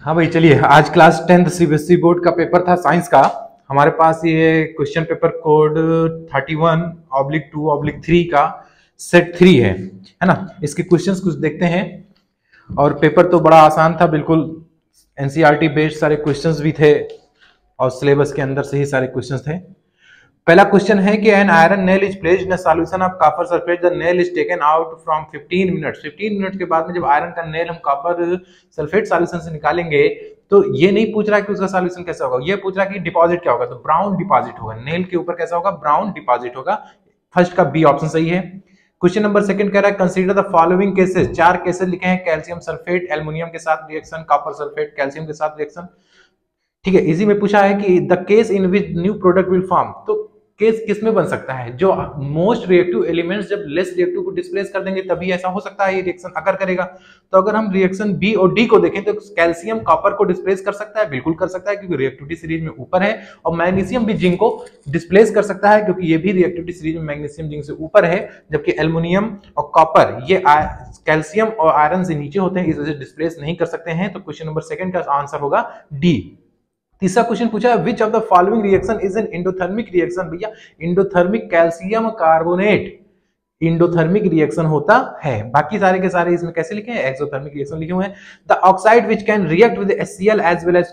हाँ भाई चलिए, आज क्लास 10th सीबीएसई बोर्ड का पेपर था साइंस का। हमारे पास ये क्वेश्चन पेपर कोड 31/2/3 का सेट 3 है ना। इसके क्वेश्चंस कुछ देखते हैं। और पेपर तो बड़ा आसान था, बिल्कुल एनसीईआरटी बेस्ड सारे क्वेश्चंस भी थे और सिलेबस के अंदर से ही सारे क्वेश्चंस थे। पहला क्वेश्चन है कि an iron nail is placed in a solution of copper sulphate, the nail is taken out from 15 minutes. 15 minute के बाद में जब आयरन का नेल हम कॉपर सल्फेट सॉल्यूशन से निकालेंगे तो ये नहीं पूछ रहा है कि उसका सॉल्यूशन कैसा होगा, ये पूछ रहा है कि डिपॉजिट क्या होगा। तो ब्राउन डिपॉजिट होगा, नेल के ऊपर कैसा होगा, ब्राउन डिपॉजिट होगा। फर्स्ट का बी ऑप्शन सही है। क्वेश्चन नंबर सेकंड कह रहा है consider the following cases. 4 cases लिखे हैं, कैल्शियम सल्फेट एल्युमिनियम के साथ रिएक्शन, कॉपर सल्फेट कैल्शियम के साथ रिएक्शन। ठीक है, इजी में पूछा है कि the case in which new product will form. तो केस किस में बन सकता है, जो मोस्ट रिएक्टिव एलिमेंट्स जब लेस रिएक्टिव को डिस्प्लेस कर देंगे तभी ऐसा हो सकता है ये रिएक्शन अगर करेगा। तो अगर हम रिएक्शन बी और डी को देखें तो कैल्शियम कॉपर को डिस्प्लेस कर सकता है, बिल्कुल कर सकता है क्योंकि रिएक्टिविटी सीरीज में ऊपर है। और मैग्नीशियम भी जिंक को डिस्प्लेस कर सकता है क्योंकि ये भी रिएक्टिविटी सीरीज में मैग्नीशियम जिंक से ऊपर है, जबकि एल्युमिनियम और कॉपर ये कैल्शियम और आयरन से नीचे होते हैं, इस वजह से डिस्प्लेस नहीं कर सकते हैं। तो क्वेश्चन नंबर सेकंड का आंसर होगा डी। तीसरा क्वेश्चन पूछा है which of the following reaction is an endothermic reaction. भैया endothermic calcium carbonate endothermic reaction होता है, बाकी सारे के सारे इसमें कैसे लिखे हैं, एक्सोथर्मिक रिएक्शन लिखे हुए हैं। The oxide which can react with HCl as well as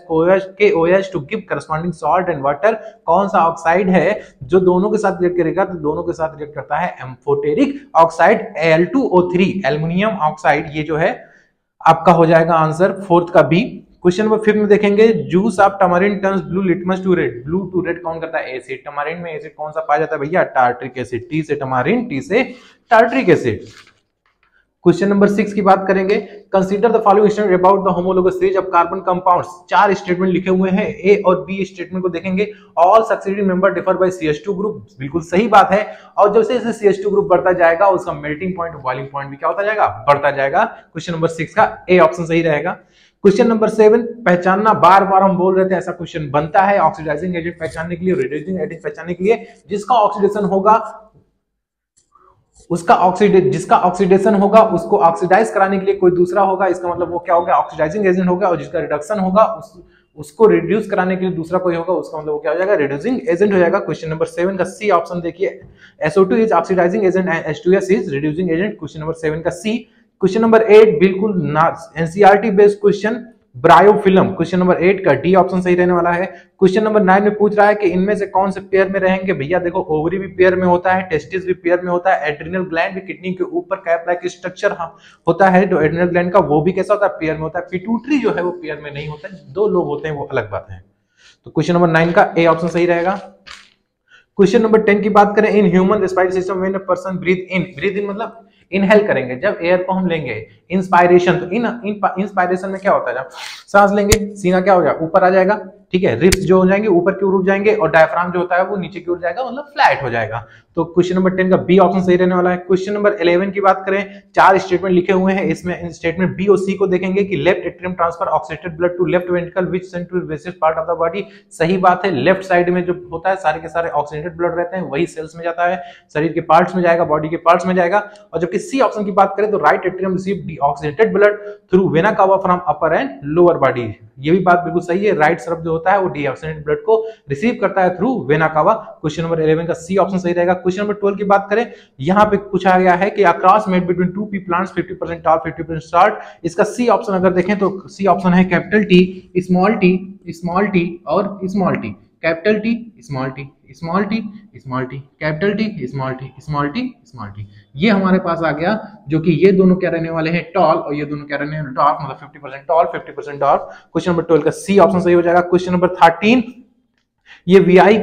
KOH to give corresponding salt and water. कौन सा ऑक्साइड है जो दोनों के साथ रिएक्ट करेगा, तो दोनों के साथ रिएक्ट करता है amphoteric oxide Al2O3 aluminium oxide. ये जो है आपका हो जाएगा आंसर फोर्थ का बी। क्वेश्चन नंबर 5 में देखेंगे juice of tamarind turns blue litmus to red. Blue to red कौन करता है, एसिड। टमारिन में एसिड कौन सा पाया जाता है भैया, टार्ट्रिक एसिड। टी से टमारिन, टी से टार्ट्रिक एसिड। क्वेश्चन नंबर 6 की बात करेंगे consider the following statement about the homologous series of carbon compounds. 4 statement लिखे हुए हैं, ए और बी स्टेटमेंट को देखेंगे। All succeeding member differ by CH2 group, बिल्कुल सही बात है। और जैसे जैसे CH2 ग्रुप बढ़ता जाएगा उसका मेल्टिंग पॉइंट बॉइलिंग पॉइंट भी क्या होता जाएगा, बढ़ता जाएगा। क्वेश्चन नंबर 6 का ए ऑप्शन सही रहेगा। क्वेश्चन नंबर 7 पहचानना, बार बार हम बोल रहे थे ऐसा क्वेश्चन बनता है ऑक्सीडाइजिंग एजेंट पहचानने के लिए, रिड्यूसिंग एजेंट पहचानने के लिए। जिसका ऑक्सीडेशन होगा जिसका ऑक्सीडेशन होगा उसको ऑक्सीडाइज कराने के लिए कोई दूसरा होगा, इसका मतलब वो क्या हो गया, ऑक्सीडाइजिंग एजेंट होगा। और जिसका रिडक्शन होगा उसको रिड्यूस कराने के लिए दूसरा कोई होगा, उसका मतलब वो क्या हो जाएगा, रिड्यूसिंग एजेंट हो जाएगा। क्वेश्चन नंबर 7 का सी ऑप्शन देखिए, SO2 is oxidising agent and H2S is reducing agent. Question number 7 का सी। क्वेश्चन नंबर 8 बिल्कुल NCERT based question, bryophyllum. Question number 8 का डी ऑप्शन सही रहने वाला है। क्वेश्चन नंबर 9 में पूछ रहा है कि इनमें से कौन से पेयर में रहेंगे। भैया देखो ओवरी भी पेयर में होता है, टेस्टिस भी पेयर में होता है, एड्रिनल ग्लैंड भी किडनी के ऊपर कैप लाइक स्ट्रक्चर होता है जो एड्रिनल ग्लैंड का, वो भी कैसा होता है, पेयर में होता है। पिट्यूटरी जो है वो पेयर में नहीं होता है, 2 लोग होते हैं वो अलग बात है। तो क्वेश्चन नंबर 9 का ए ऑप्शन सही रहेगा। क्वेश्चन नंबर 10 की बात करें, in human respiratory system when a person breathe in मतलब इनहेल करेंगे, जब एयर को हम लेंगे इंस्पायरेशन, तो इंस्पायरेशन में क्या होता है, जब सांस लेंगे सीना क्या हो जाएगा, ऊपर आ जाएगा। ठीक है, रिब्स जो हो जाएंगे ऊपर की ओर उठ जाएंगे और डायफ्राम जो होता है वो नीचे की ओर जाएगा, मतलब फ्लैट हो जाएगा। तो क्वेश्चन नंबर 10 का बी ऑप्शन सही रहने वाला है। क्वेश्चन नंबर 11 की बात करें, 4 स्टेटमेंट लिखे हुए हैं, इसमें स्टेटमेंट बी और सी को देखेंगे कि left atrium transfer oxidated blood to left ventricle which sent to various part of the body. सही बात है, लेफ्ट साइड में जो होता है सारे के सारे ऑक्सीडेटेड ब्लड रहते हैं, वही सेल्स में जाता है, शरीर के पार्ट्स में जाएगा, बॉडी के पार्ट्स में जाएगा। और जबकि सी ऑप्शन की बात करें तो right atrium receive deoxidated blood through vena cava from upper and lower body. ये भी बात बिल्कुल सही है, राइट तरफ जो होता है वो डीऑक्सीडेटेड ब्लड को रिसीव करता है थ्रू वेना कावा। क्वेश्चन नंबर 11 का सी ऑप्शन सही रहेगा। क्वेश्चन नंबर 12 की बात करें, यहां पे पूछा गया है कि a cross made between 2 P plants 50% tall 50% short. इसका सी ऑप्शन अगर देखें तो सी ऑप्शन है कैपिटल टी स्मॉल टी और small T, capital T small T small T small T, capital T small T small T small T. ये हमारे पास आ गया, जो कि ये दोनों क्या रहने वाले हैं, टॉल, और ये दोनों क्या रहने वाले हैं, डॉर्फ, मतलब 50% टॉल 50% डॉर्फ। क्वेश्चन नंबर 12 का सी ऑप्शन सही हो जाएगा। क्वेश्चन नंबर 13, ये VI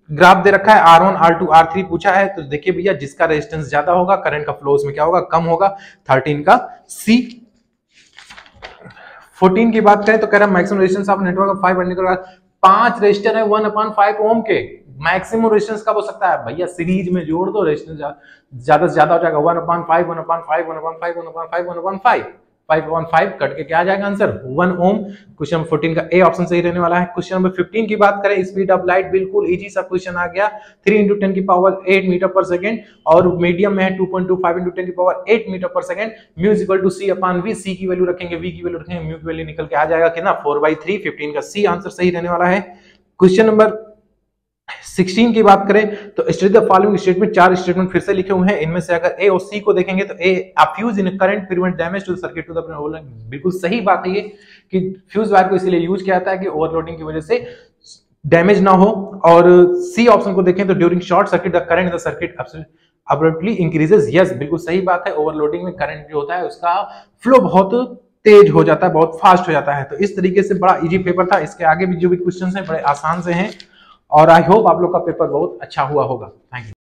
ग्राफ दे रखा है, R1 R2 R3 पूछा है, तो देखिए भैया जिसका रेजिस्टेंस ज्यादा होगा करंट का फ्लो उसमें क्या होगा, कम होगा। 13 का सी। 14 की बात करें तो कह रहा है maximum resistance of network 5 resistor है 1/5 ओम के, मैक्सिमम रेजिस्टेंस कब हो सकता है भैया, सीरीज में जोड़ दो, रेजिस्टेंस ज्यादा से ज्यादा हो जाएगा 1/5 1/5 1/5 1/5 1/5। 5/5 कट के क्या आ जाएगा आंसर 1 ओम। क्वेश्चन नंबर 14 का ए ऑप्शन सही रहने वाला है। क्वेश्चन नंबर 15 की बात करें, स्पीड ऑफ लाइट, बिल्कुल इजी सा क्वेश्चन आ गया। 3 × 10 की पावर 8 मीटर पर सेकंड और मीडियम में है 2.25 × 10 की पावर 8 मीटर पर second. Mu is equal to c/v, c की वैल्यू रखेंगे, v की वैल्यू रखेंगे, म्यू की वैल्यू निकल के आ जाएगा कितना 4/3। 15 का सी आंसर सही रहने वाला है। क्वेश्चन नंबर 16 की बात करें तो state the following statement, 4 statement फिर से लिखे हुए हैं। इनमें से अगर ए और सी को देखेंगे तो a fuse in current prevent damage to the circuit to the, बिल्कुल सही बात है ये कि फ्यूज वायर को इसलिए यूज किया जाता है कि ओवरलोडिंग की वजह से डैमेज ना हो। और सी ऑप्शन को देखें तो during short circuit the current in the circuit abruptly increases. Yes, बिल्कुल सही बात है, ओवरलोडिंग में करंट जो होता है उसका फ्लो बहुत तेज हो जाता है, बहुत फास्ट हो जाता है। तो इस तरीके से बड़ा इजी पेपर था। इसके आगे भी जो भी क्वेश्चंस हैं बड़े आसान से हैं और आई होप आप लोग का पेपर बहुत अच्छा हुआ होगा। Thank you.